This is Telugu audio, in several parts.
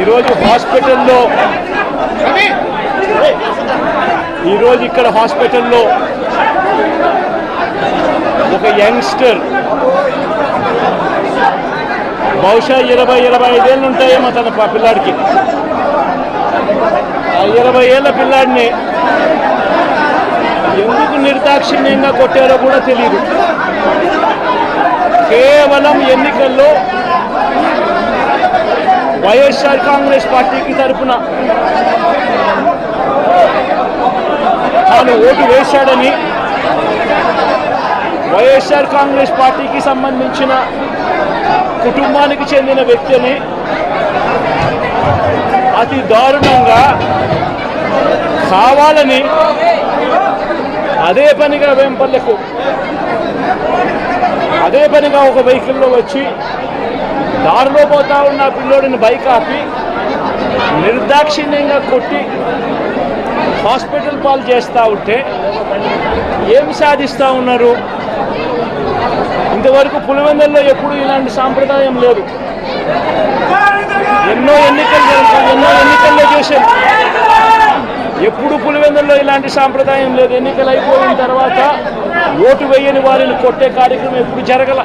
ఈరోజు హాస్పిటల్లో ఇక్కడ హాస్పిటల్లో ఒక యంగ్స్టర్ బహుశా 20-25 ఏళ్ళు ఉంటాయేమో తన పిల్లాడికి. ఆ 20 ఏళ్ళ పిల్లాడిని ఎందుకు నిర్దాక్షిణ్యంగా కొట్టారో కూడా తెలియదు. కేవలం ఎన్నికల్లో వైఎస్ఆర్ కాంగ్రెస్ పార్టీకి తరఫున తాను ఓటు వేశాడని, వైఎస్ఆర్ కాంగ్రెస్ పార్టీకి సంబంధించిన కుటుంబానికి చెందిన వ్యక్తిని అతి దారుణంగా కావాలని అదే పనిగా వేంపల్లెకు ఒక వెహికల్లో వచ్చి దారిలో పోతా ఉన్న పిల్లోడిని బైక్ ఆపి నిర్దాక్షిణ్యంగా కొట్టి హాస్పిటల్ పాలు చేస్తూ ఉంటే ఏమి సాధిస్తూ ఉన్నారు? ఇంతవరకు పులివెందుల్లో ఎప్పుడు ఇలాంటి సాంప్రదాయం లేదు. ఎన్నో ఎన్నికల్లో చేశారు, ఎప్పుడు పులివెందుల్లో ఇలాంటి సాంప్రదాయం లేదు. ఎన్నికలు అయిపోయిన తర్వాత ఓటు వేయని వారిని కొట్టే కార్యక్రమం ఎప్పుడు జరగల.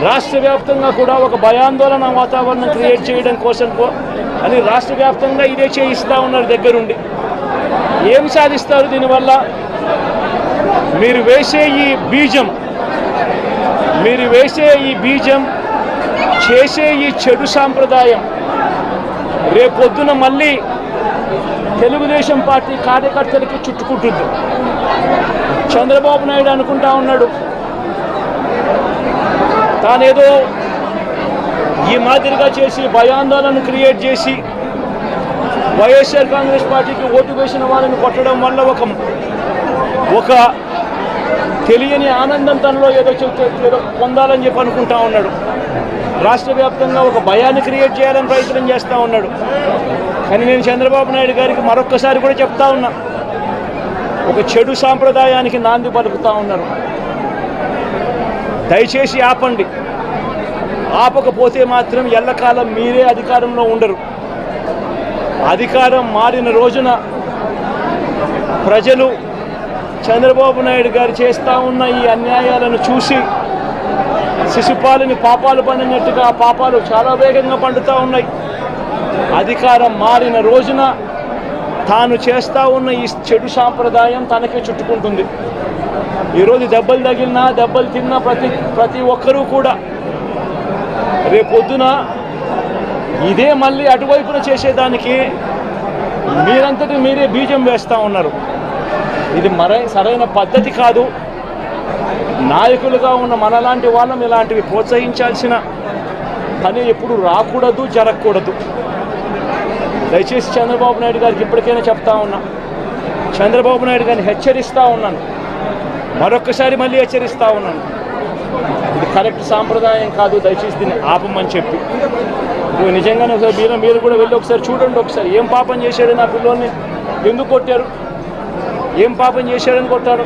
రాష్ట్ర వ్యాప్తంగా కూడా ఒక భయాందోళన వాతావరణం క్రియేట్ చేయడం కోసం అని రాష్ట్ర వ్యాప్తంగా ఇదే చేయిస్తూ ఉన్నారు దగ్గరుండి. ఏం సాధిస్తారు దీనివల్ల? మీరు వేసే ఈ బీజం చేసే ఈ చెడు సాంప్రదాయం రేపొద్దున మళ్ళీ తెలుగుదేశం పార్టీ కార్యకర్తలకి చుట్టుకుంటుంది. చంద్రబాబు నాయుడు అనుకుంటా ఉన్నాడు తానేదో ఈ మాదిరిగా చేసి భయాందోళన క్రియేట్ చేసి వైఎస్ఆర్ కాంగ్రెస్ పార్టీకి ఓటు వేసిన వాళ్ళని కొట్టడం వల్ల ఒక తెలియని ఆనందం తనలో ఏదో పొందాలని చెప్పి అనుకుంటా ఉన్నాడు. రాష్ట్ర వ్యాప్తంగా ఒక భయాన్ని క్రియేట్ చేయాలని ప్రయత్నం చేస్తూ ఉన్నాడు. కానీ నేను చంద్రబాబు నాయుడు గారికి మరొక్కసారి కూడా చెప్తా ఉన్నా, ఒక చెడు సాంప్రదాయానికి నాంది పలుకుతూ ఉన్నారు. దయచేసి ఆపండి. ఆపకపోతే మాత్రం ఎల్లకాలం మీరే అధికారంలో ఉండరు. అధికారం మారిన రోజున ప్రజలు చంద్రబాబు నాయుడు గారు చేస్తూ ఉన్న ఈ అన్యాయాలను చూసి శిశుపాలని పాపాలు పండినట్టుగా ఆ పాపాలు చాలా వేగంగా పండుతూ ఉన్నాయి. అధికారం మారిన రోజున తాను చేస్తూ ఉన్న ఈ చెడు సాంప్రదాయం తనకే చుట్టుకుంటుంది. ఈరోజు దెబ్బలు తగిలినా దెబ్బలు తిన్నా ప్రతి ఒక్కరూ కూడా రేపొద్దున ఇదే మళ్ళీ అటువైపున చేసేదానికి మీరంతటి మీరే బీజం వేస్తూ ఉన్నారు. ఇది సరైన పద్ధతి కాదు. నాయకులుగా ఉన్న మనలాంటి వాళ్ళం ఇలాంటివి ప్రోత్సహించాల్సిన పని ఎప్పుడు రాకూడదు, జరగకూడదు. దయచేసి చంద్రబాబు నాయుడు గారికి ఇప్పటికైనా చెప్తా ఉన్నా, చంద్రబాబు నాయుడు గారిని హెచ్చరిస్తూ ఉన్నాను, మరొక్కసారి మళ్ళీ హెచ్చరిస్తూ ఉన్నాను. ఇది కరెక్ట్ సాంప్రదాయం కాదు, దయచేసి దీన్ని ఆపమని చెప్పి. నిజంగానే ఒకసారి మీరు కూడా వెళ్ళి ఒకసారి చూడండి. ఒకసారి ఏం పాపం చేశాడు నా పిల్లోని, ఎందుకు కొట్టారు, ఏం పాపం చేశాడని కొట్టారు?